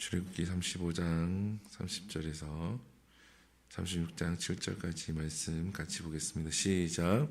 출애굽기 35장 30절에서 36장 7절까지 말씀 같이 보겠습니다. 시작.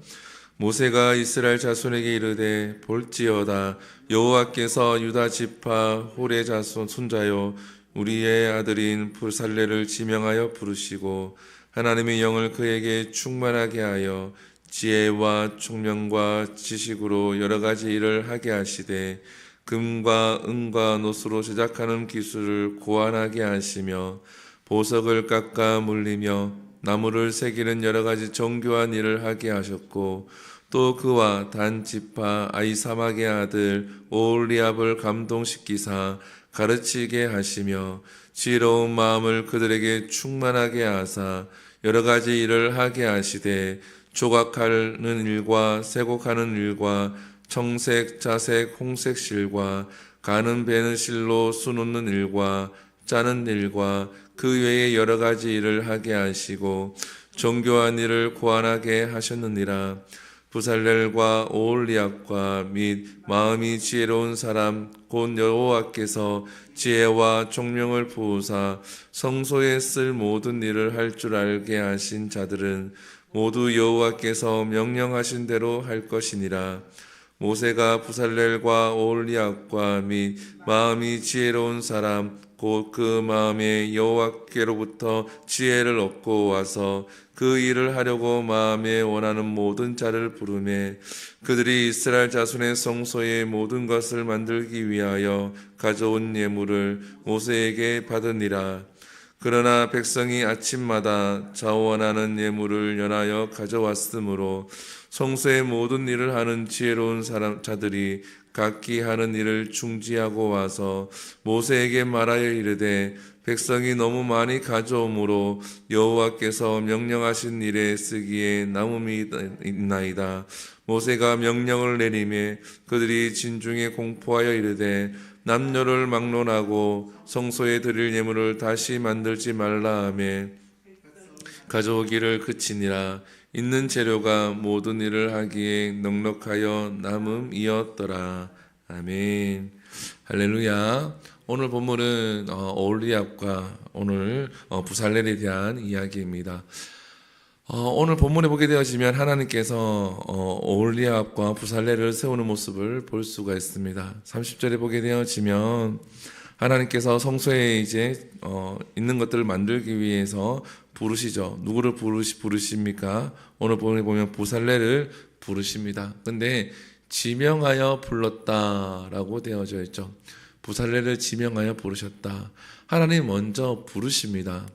모세가 이스라엘 자손에게 이르되 볼지어다 여호와께서 유다 지파 홀의 자손 손자요 우리의 아들인 부살레를 지명하여 부르시고 하나님의 영을 그에게 충만하게 하여 지혜와 총명과 지식으로 여러 가지 일을 하게 하시되 금과 은과 노수로 제작하는 기술을 고안하게 하시며 보석을 깎아 물리며 나무를 새기는 여러 가지 정교한 일을 하게 하셨고 또 그와 단 지파 아히사막의 아들 오홀리압을 감동시키사 가르치게 하시며 지혜로운 마음을 그들에게 충만하게 하사 여러 가지 일을 하게 하시되 조각하는 일과 세곡하는 일과 청색, 자색, 홍색 실과 가는 베는 실로 수놓는 일과 짜는 일과 그 외에 여러 가지 일을 하게 하시고 정교한 일을 고안하게 하셨느니라. 부살렐과 오홀리압과 및 마음이 지혜로운 사람 곧 여호와께서 지혜와 총명을 부으사 성소에 쓸 모든 일을 할 줄 알게 하신 자들은 모두 여호와께서 명령하신 대로 할 것이니라. 모세가 부살렐과 오홀리압과 및 마음이 지혜로운 사람 곧 그 마음에 여호와께로부터 지혜를 얻고 와서 그 일을 하려고 마음에 원하는 모든 자를 부르매 그들이 이스라엘 자손의 성소의 모든 것을 만들기 위하여 가져온 예물을 모세에게 받으니라. 그러나 백성이 아침마다 자원하는 예물을 연하여 가져왔으므로 성소의 모든 일을 하는 지혜로운 자들이 각기 하는 일을 중지하고 와서 모세에게 말하여 이르되 백성이 너무 많이 가져오므로 여호와께서 명령하신 일에 쓰기에 남음이 있나이다. 모세가 명령을 내리매 그들이 진중에 공포하여 이르되 남녀를 막론하고 성소에 드릴 예물을 다시 만들지 말라 하며 가져오기를 그치니라. 있는 재료가 모든 일을 하기에 넉넉하여 남음이었더라. 아멘. 할렐루야. 오늘 본문은 오홀리압과 오늘 부살렐에 대한 이야기입니다. 오늘 본문에 보게 되어지면 하나님께서 오홀리압과 부살렐을 세우는 모습을 볼 수가 있습니다. 30절에 보게 되어지면 하나님께서 성소에 이제 있는 것들을 만들기 위해서 부르시죠. 누구를 부르십니까? 오늘 본문에 보면 부살렐을 부르십니다. 근데 지명하여 불렀다라고 되어져 있죠. 부살렐을 지명하여 부르셨다. 하나님 먼저 부르십니다.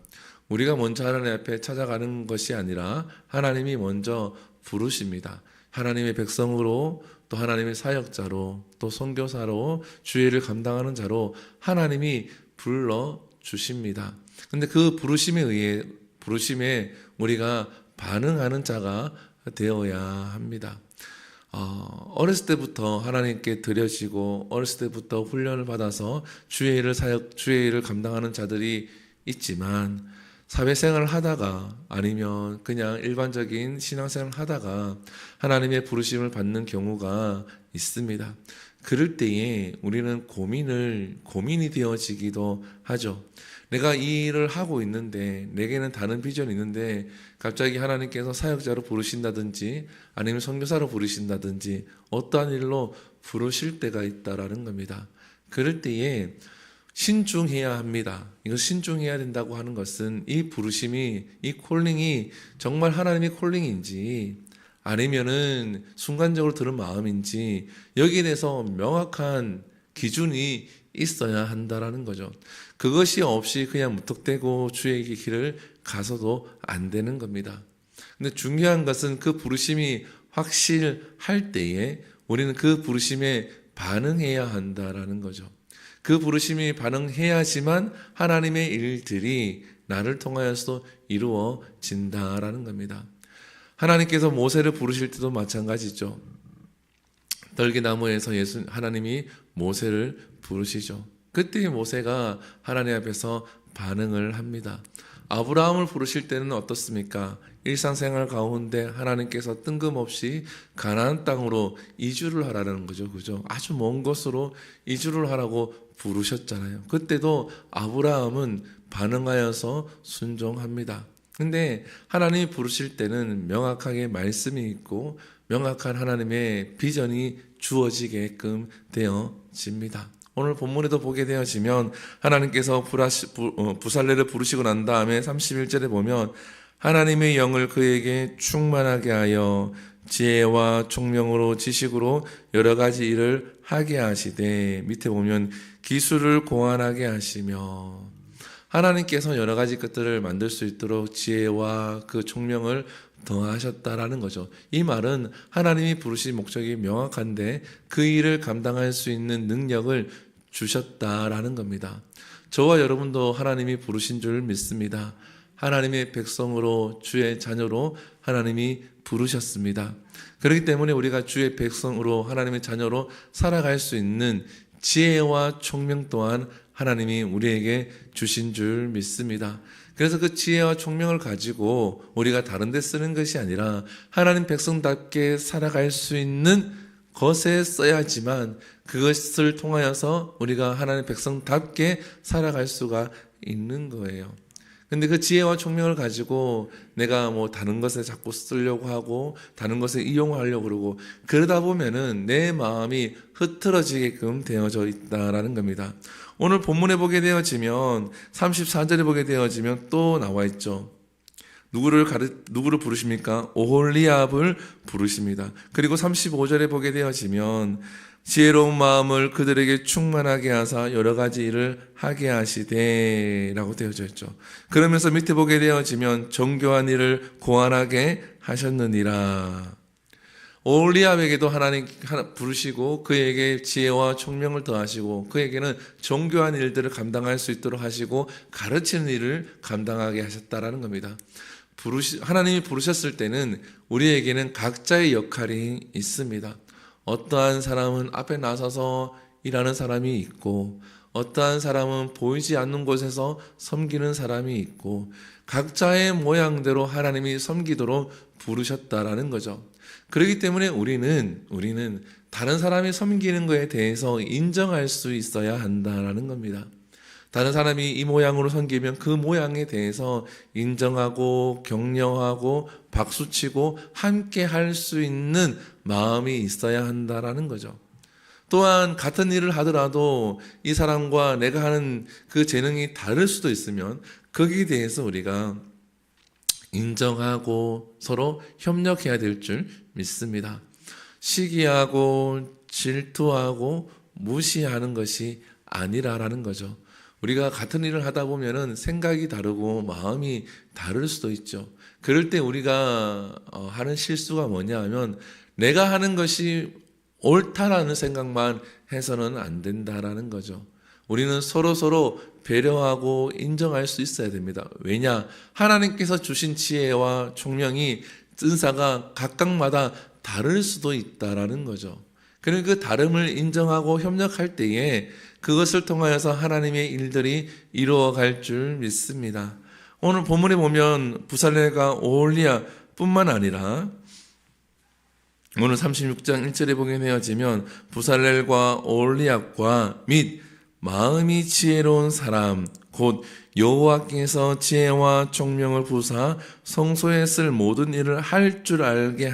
우리가 먼저 하나님 앞에 찾아가는 것이 아니라 하나님이 먼저 부르십니다. 하나님의 백성으로 또 하나님의 사역자로 또 선교사로 주의를 감당하는 자로 하나님이 불러주십니다. 근데 그 부르심에 우리가 반응하는 자가 되어야 합니다. 어렸을 때부터 하나님께 드려지고 어렸을 때부터 훈련을 받아서 주의 일을 감당하는 자들이 있지만 사회생활을 하다가 아니면 그냥 일반적인 신앙생활을 하다가 하나님의 부르심을 받는 경우가 있습니다. 그럴 때에 우리는 고민이 되어지기도 하죠. 내가 이 일을 하고 있는데 내게는 다른 비전이 있는데 갑자기 하나님께서 사역자로 부르신다든지 아니면 선교사로 부르신다든지 어떠한 일로 부르실 때가 있다라는 겁니다. 그럴 때에 신중해야 합니다. 이거 신중해야 된다고 하는 것은 이 부르심이, 이 콜링이 정말 하나님의 콜링인지 아니면은 순간적으로 들은 마음인지 여기에 대해서 명확한 기준이 있어야 한다라는 거죠. 그것이 없이 그냥 무턱대고 주의 길을 가서도 안 되는 겁니다. 근데 중요한 것은 그 부르심이 확실할 때에 우리는 그 부르심에 반응해야 한다라는 거죠. 그 부르심이 반응해야지만 하나님의 일들이 나를 통하여서 이루어진다라는 겁니다. 하나님께서 모세를 부르실 때도 마찬가지죠. 떨기나무에서 하나님이 모세를 부르시죠. 그때 모세가 하나님 앞에서 반응을 합니다. 아브라함을 부르실 때는 어떻습니까? 일상생활 가운데 하나님께서 뜬금없이 가나안 땅으로 이주를 하라는 거죠. 그죠? 아주 먼 곳으로 이주를 하라고 부르셨잖아요. 그때도 아브라함은 반응하여서 순종합니다. 근데 하나님이 부르실 때는 명확하게 말씀이 있고 명확한 하나님의 비전이 주어지게끔 되어집니다. 오늘 본문에도 보게 되어지면 하나님께서 부살레를 부르시고 난 다음에 31절에 보면 하나님의 영을 그에게 충만하게 하여 지혜와 총명으로 지식으로 여러 가지 일을 하게 하시되, 밑에 보면 기술을 고안하게 하시며, 하나님께서 여러 가지 것들을 만들 수 있도록 지혜와 그 총명을 더하셨다라는 거죠. 이 말은 하나님이 부르신 목적이 명확한데 그 일을 감당할 수 있는 능력을 주셨다라는 겁니다. 저와 여러분도 하나님이 부르신 줄 믿습니다. 하나님의 백성으로, 주의 자녀로 하나님이 부르셨습니다. 그렇기 때문에 우리가 주의 백성으로, 하나님의 자녀로 살아갈 수 있는 지혜와 총명 또한 하나님이 우리에게 주신 줄 믿습니다. 그래서 그 지혜와 총명을 가지고 우리가 다른 데 쓰는 것이 아니라 하나님 백성답게 살아갈 수 있는 것에 써야지만 그것을 통하여서 우리가 하나님 백성답게 살아갈 수가 있는 거예요. 근데 그 지혜와 총명을 가지고 내가 뭐 다른 것에 자꾸 쓰려고 하고 다른 것에 이용하려고 그러고 그러다 보면은 내 마음이 흐트러지게끔 되어져 있다라는 겁니다. 오늘 본문에 보게 되어지면 34절에 보게 되어지면 또 나와 있죠. 누구를 부르십니까? 오홀리압을 부르십니다. 그리고 35절에 보게 되어지면 지혜로운 마음을 그들에게 충만하게 하사 여러 가지 일을 하게 하시되 라고 되어져 있죠. 그러면서 밑에 보게 되어지면 정교한 일을 고안하게 하셨느니라. 오홀리압에게도 하나님 부르시고 그에게 지혜와 총명을 더하시고 그에게는 정교한 일들을 감당할 수 있도록 하시고 가르치는 일을 감당하게 하셨다라는 겁니다. 하나님이 부르셨을 때는 우리에게는 각자의 역할이 있습니다. 어떠한 사람은 앞에 나서서 일하는 사람이 있고 어떠한 사람은 보이지 않는 곳에서 섬기는 사람이 있고 각자의 모양대로 하나님이 섬기도록 부르셨다라는 거죠. 그렇기 때문에 우리는 다른 사람이 섬기는 것에 대해서 인정할 수 있어야 한다라는 겁니다. 다른 사람이 이 모양으로 섬기면 그 모양에 대해서 인정하고 격려하고 박수치고 함께 할 수 있는 마음이 있어야 한다라는 거죠. 또한 같은 일을 하더라도 이 사람과 내가 하는 그 재능이 다를 수도 있으면 거기에 대해서 우리가 인정하고 서로 협력해야 될 줄 믿습니다. 시기하고 질투하고 무시하는 것이 아니라라는 거죠. 우리가 같은 일을 하다 보면은 생각이 다르고 마음이 다를 수도 있죠. 그럴 때 우리가 하는 실수가 뭐냐 하면 내가 하는 것이 옳다라는 생각만 해서는 안 된다라는 거죠. 우리는 서로 배려하고 인정할 수 있어야 됩니다. 왜냐? 하나님께서 주신 지혜와 총명이 은사가 각각마다 다를 수도 있다라는 거죠. 그리고 그 다름을 인정하고 협력할 때에 그것을 통하여서 하나님의 일들이 이루어갈 줄 믿습니다. 오늘 본문에 보면 부살렐과 오홀리압 뿐만 아니라 오늘 36장 1절에 보게 되어지면 부살렐과 오홀리압과 및 마음이 지혜로운 사람 곧 여호와께서 지혜와 총명을 부사 성소에 쓸 모든 일을 할 줄 알게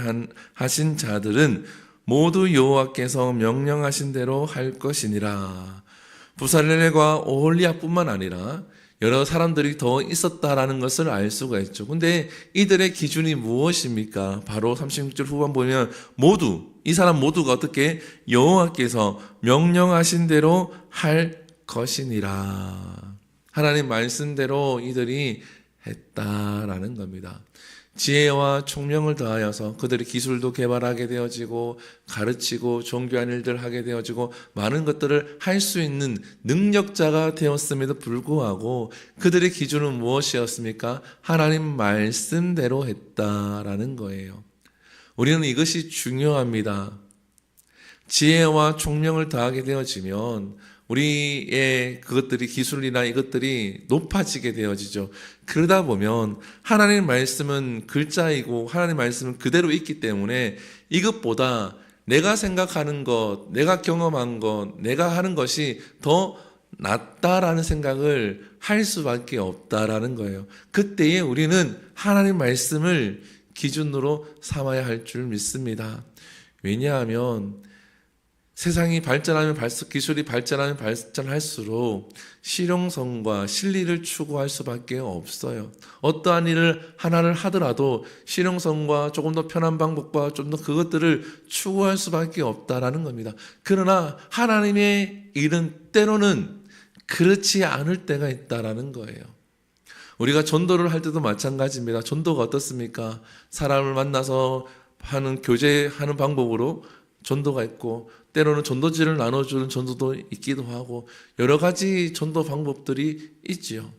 하신 자들은 모두 여호와께서 명령하신 대로 할 것이니라. 부살렐과 오홀리압뿐만 아니라 여러 사람들이 더 있었다라는 것을 알 수가 있죠. 근데 이들의 기준이 무엇입니까? 바로 36절 후반 보면 이 사람 모두가 어떻게 여호와께서 명령하신 대로 할 것이니라. 하나님 말씀대로 이들이 했다라는 겁니다. 지혜와 총명을 더하여서 그들이 기술도 개발하게 되어지고 가르치고 종교한 일들을 하게 되어지고 많은 것들을 할 수 있는 능력자가 되었음에도 불구하고 그들의 기준은 무엇이었습니까? 하나님 말씀대로 했다라는 거예요. 우리는 이것이 중요합니다. 지혜와 총명을 더하게 되어지면 우리의 그것들이 기술이나 이것들이 높아지게 되어지죠. 그러다 보면 하나님 말씀은 글자이고 하나님 말씀은 그대로 있기 때문에 이것보다 내가 생각하는 것, 내가 경험한 것, 내가 하는 것이 더 낫다라는 생각을 할 수밖에 없다라는 거예요. 그때에 우리는 하나님 말씀을 기준으로 삼아야 할 줄 믿습니다. 왜냐하면 세상이 발전하면 기술이 발전하면 발전할수록 실용성과 실리를 추구할 수밖에 없어요. 어떠한 일을 하나를 하더라도 실용성과 조금 더 편한 방법과 좀 더 그것들을 추구할 수밖에 없다라는 겁니다. 그러나 하나님의 일은 때로는 그렇지 않을 때가 있다라는 거예요. 우리가 전도를 할 때도 마찬가지입니다. 전도가 어떻습니까? 사람을 만나서 하는 교제하는 방법으로 전도가 있고 때로는 전도지를 나눠주는 전도도 있기도 하고 여러 가지 전도 방법들이 있지요.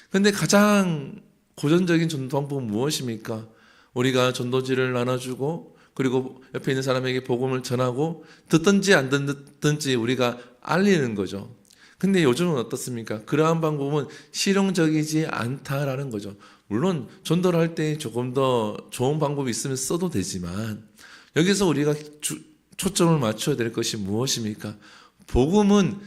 그런데 가장 고전적인 전도 방법은 무엇입니까? 우리가 전도지를 나눠주고 그리고 옆에 있는 사람에게 복음을 전하고 듣든지 안 듣든지 우리가 알리는 거죠. 근데 요즘은 어떻습니까? 그러한 방법은 실용적이지 않다라는 거죠. 물론 전도를 할 때 조금 더 좋은 방법이 있으면 써도 되지만 여기서 우리가 초점을 맞춰야 될 것이 무엇입니까? 복음은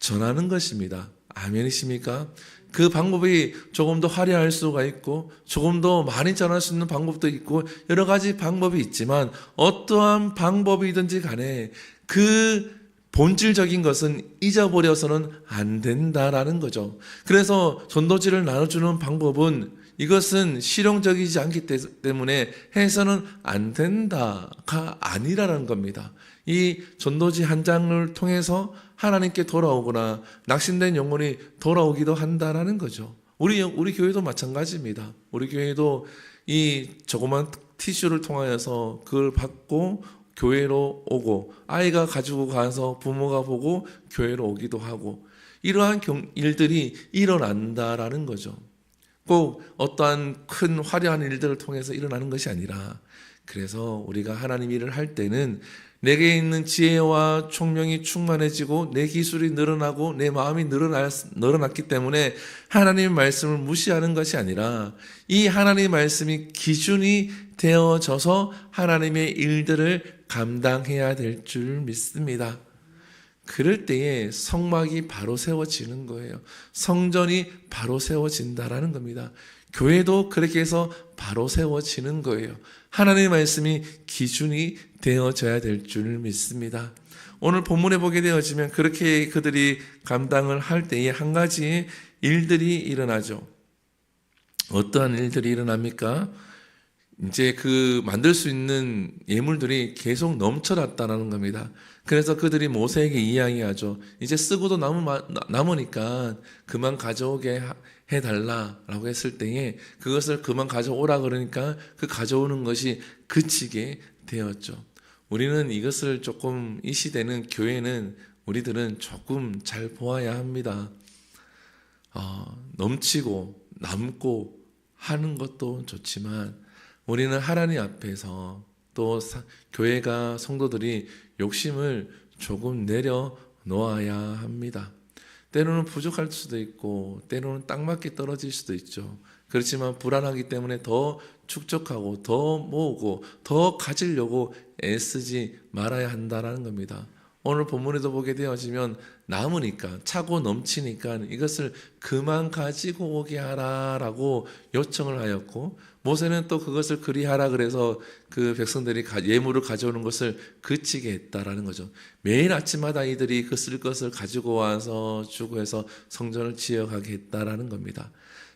전하는 것입니다. 아멘이십니까? 그 방법이 조금 더 화려할 수가 있고 조금 더 많이 전할 수 있는 방법도 있고 여러 가지 방법이 있지만 어떠한 방법이든지 간에 그 본질적인 것은 잊어버려서는 안 된다라는 거죠. 그래서 전도지를 나눠주는 방법은 이것은 실용적이지 않기 때문에 해서는 안 된다가 아니라는 겁니다. 이 전도지 한 장을 통해서 하나님께 돌아오거나 낙심된 영혼이 돌아오기도 한다라는 거죠. 우리 교회도 마찬가지입니다. 우리 교회도 이 조그만 티슈를 통하여서 그걸 받고 교회로 오고 아이가 가지고 가서 부모가 보고 교회로 오기도 하고 이러한 일들이 일어난다라는 거죠. 꼭 어떠한 큰 화려한 일들을 통해서 일어나는 것이 아니라 그래서 우리가 하나님 일을 할 때는 내게 있는 지혜와 총명이 충만해지고 내 기술이 늘어나고 내 마음이 늘어났기 때문에 하나님의 말씀을 무시하는 것이 아니라 이 하나님의 말씀이 기준이 되어져서 하나님의 일들을 감당해야 될 줄 믿습니다. 그럴 때에 성막이 바로 세워지는 거예요. 성전이 바로 세워진다라는 겁니다. 교회도 그렇게 해서 바로 세워지는 거예요. 하나님의 말씀이 기준이 되어져야 될 줄 믿습니다. 오늘 본문에 보게 되어지면 그렇게 그들이 감당을 할 때에 한 가지 일들이 일어나죠. 어떠한 일들이 일어납니까? 이제 그 만들 수 있는 예물들이 계속 넘쳐났다는 겁니다. 그래서 그들이 모세에게 이야기하죠. 이제 쓰고도 남으니까 그만 가져오게 해달라라고 했을 때에 그것을 그만 가져오라 그러니까 그 가져오는 것이 그치게 되었죠. 우리는 이것을 조금 이 시대는 교회는 우리들은 조금 잘 보아야 합니다. 넘치고 남고 하는 것도 좋지만 우리는 하나님 앞에서 또 교회가 성도들이 욕심을 조금 내려놓아야 합니다. 때로는 부족할 수도 있고 때로는 딱 맞게 떨어질 수도 있죠. 그렇지만 불안하기 때문에 더 축적하고 더 모으고 더 가지려고 애쓰지 말아야 한다는 겁니다. 오늘 본문에도 보게 되어지면 남으니까 차고 넘치니까 이것을 그만 가지고 오게 하라라고 요청을 하였고 모세는 또 그것을 그리하라 그래서 그 백성들이 예물을 가져오는 것을 그치게 했다라는 거죠. 매일 아침마다 이들이 그 쓸 것을 가지고 와서 주고 해서 성전을 지어가게 했다라는 겁니다.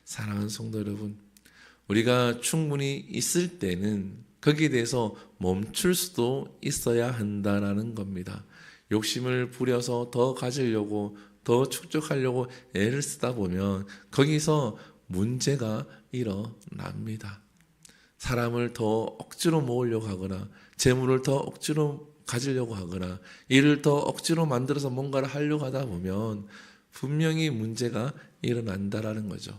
사랑하는 성도 여러분, 우리가 충분히 있을 때는 거기에 대해서 멈출 수도 있어야 한다라는 겁니다. 욕심을 부려서 더 가지려고 더 축적하려고 애를 쓰다 보면 거기서 문제가 일어납니다. 사람을 더 억지로 모으려고 하거나 재물을 더 억지로 가지려고 하거나 일을 더 억지로 만들어서 뭔가를 하려고 하다 보면 분명히 문제가 일어난다라는 거죠.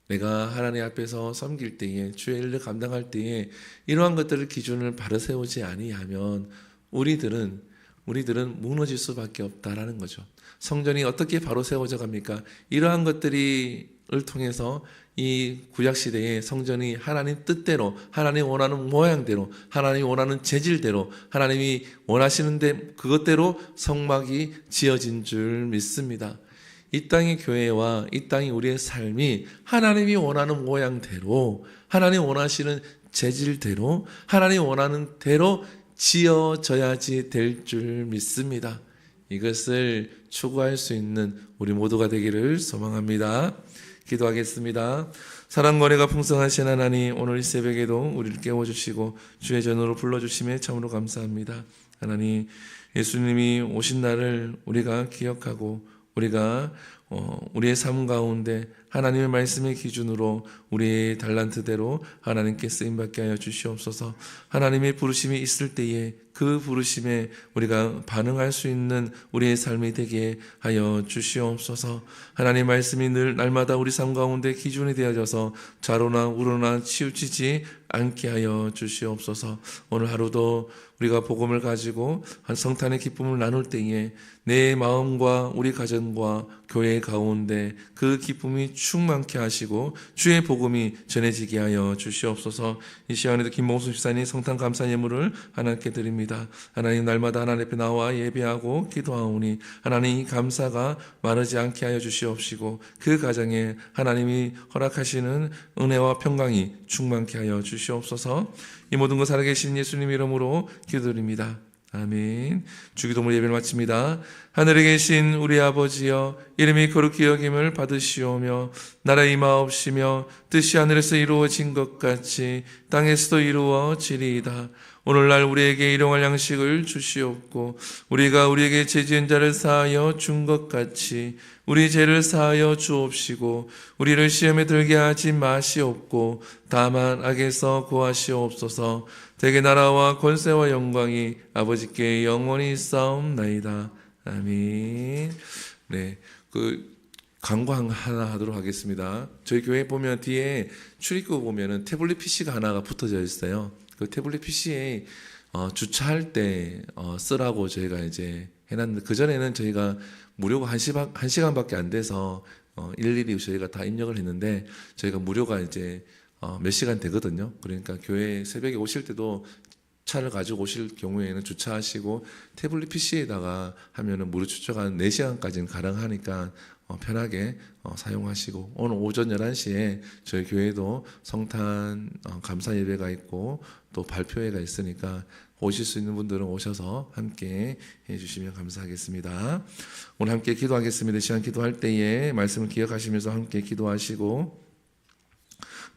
내가 하나님 앞에서 섬길 때에 주의 일을 감당할 때에 이러한 것들을 기준을 바로 세우지 아니하면 우리들은 우리들은 무너질 수밖에 없다라는 거죠. 성전이 어떻게 바로 세워져 갑니까? 이러한 것들을 통해서 이 구약시대의 성전이 하나님 뜻대로, 하나님 원하는 모양대로, 하나님이 원하는 재질대로, 하나님이 원하시는데 그것대로 성막이 지어진 줄 믿습니다. 이 땅의 교회와 이 땅의 우리의 삶이 하나님이 원하는 모양대로, 하나님 원하시는 재질대로, 하나님 원하는 대로 지어져야지 될 줄 믿습니다. 이것을 추구할 수 있는 우리 모두가 되기를 소망합니다. 기도하겠습니다. 사랑과 은혜가 풍성하신 하나님, 오늘 이 새벽에도 우리를 깨워주시고 주의 전으로 불러주심에 참으로 감사합니다. 하나님, 예수님이 오신 날을 우리가 기억하고 우리가 우리의 삶 가운데 하나님의 말씀의 기준으로 우리의 달란트대로 하나님께 쓰임받게 하여 주시옵소서. 하나님의 부르심이 있을 때에 그 부르심에 우리가 반응할 수 있는 우리의 삶이 되게 하여 주시옵소서. 하나님의 말씀이 늘 날마다 우리 삶 가운데 기준이 되어져서 좌로나 우로나 치우치지 않게 하여 주시옵소서. 오늘 하루도 우리가 복음을 가지고 한 성탄의 기쁨을 나눌 때에 내 마음과 우리 가정과 교회 가운데 그 기쁨이 충만케 하시고 주의 복음이 전해지게 하여 주시옵소서. 이 시간에도 김봉수 집사님 성탄 감사 예물을 하나님께 드립니다. 하나님, 날마다 하나님 앞에 나와 예배하고 기도하오니 하나님 이 감사가 마르지 않게 하여 주시옵시고 그 가정에 하나님이 허락하시는 은혜와 평강이 충만케 하여 주시옵소서. 이 모든 것 살아계신 예수님 이름으로 기도드립니다. 아멘. 주기도문 예배를 마칩니다. 하늘에 계신 우리 아버지여, 이름이 거룩히 여김을 받으시오며 나라 임하옵시며 뜻이 하늘에서 이루어진 것 같이 땅에서도 이루어지리이다. 오늘날 우리에게 일용할 양식을 주시옵고 우리가 우리에게 죄지은 자를 사하여 준 것 같이 우리 죄를 사하여 주옵시고 우리를 시험에 들게 하지 마시옵고 다만 악에서 구하시옵소서. 대개 나라와 권세와 영광이 아버지께 영원히 있사옵나이다. 아멘. 네, 광고 하나 하도록 하겠습니다. 저희 교회 보면 뒤에 출입구 보면은 태블릿 PC가 하나가 붙어져 있어요. 그 태블릿 PC에 주차할 때 쓰라고 저희가 이제 해놨는데, 그전에는 저희가 무료가 1시간밖에 안 돼서 일일이 저희가 다 입력을 했는데, 저희가 무료가 이제 몇 시간 되거든요. 그러니까 교회 새벽에 오실 때도 차를 가지고 오실 경우에는 주차하시고 태블릿 PC에다가 하면은 무료 추첨 한 4시간까지는 가능하니까 편하게 사용하시고, 오늘 오전 11시에 저희 교회도 성탄 감사 예배가 있고 또 발표회가 있으니까 오실 수 있는 분들은 오셔서 함께 해주시면 감사하겠습니다. 오늘 함께 기도하겠습니다. 시간 기도할 때에 말씀을 기억하시면서 함께 기도하시고,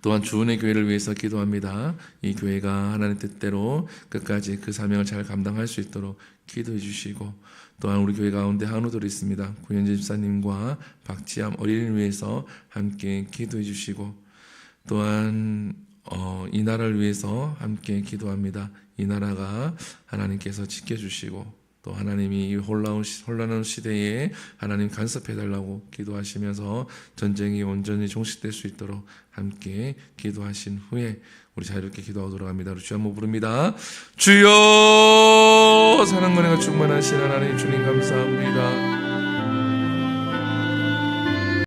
또한 주은혜 교회를 위해서 기도합니다. 이 교회가 하나님 뜻대로 끝까지 그 사명을 잘 감당할 수 있도록 기도해 주시고, 또한 우리 교회 가운데 한우들이 있습니다. 구현재 집사님과 박지암 어린이를 위해서 함께 기도해 주시고, 또한 이 나라를 위해서 함께 기도합니다. 이 나라가 하나님께서 지켜주시고 또 하나님이 이 혼란한 시대에 하나님 간섭해달라고 기도하시면서 전쟁이 온전히 종식될 수 있도록 함께 기도하신 후에 우리 자유롭게 기도하도록 합니다. 우리 주 한번 부릅니다. 주여, 사랑과 은혜가 충만하신 하나님 주님 감사합니다.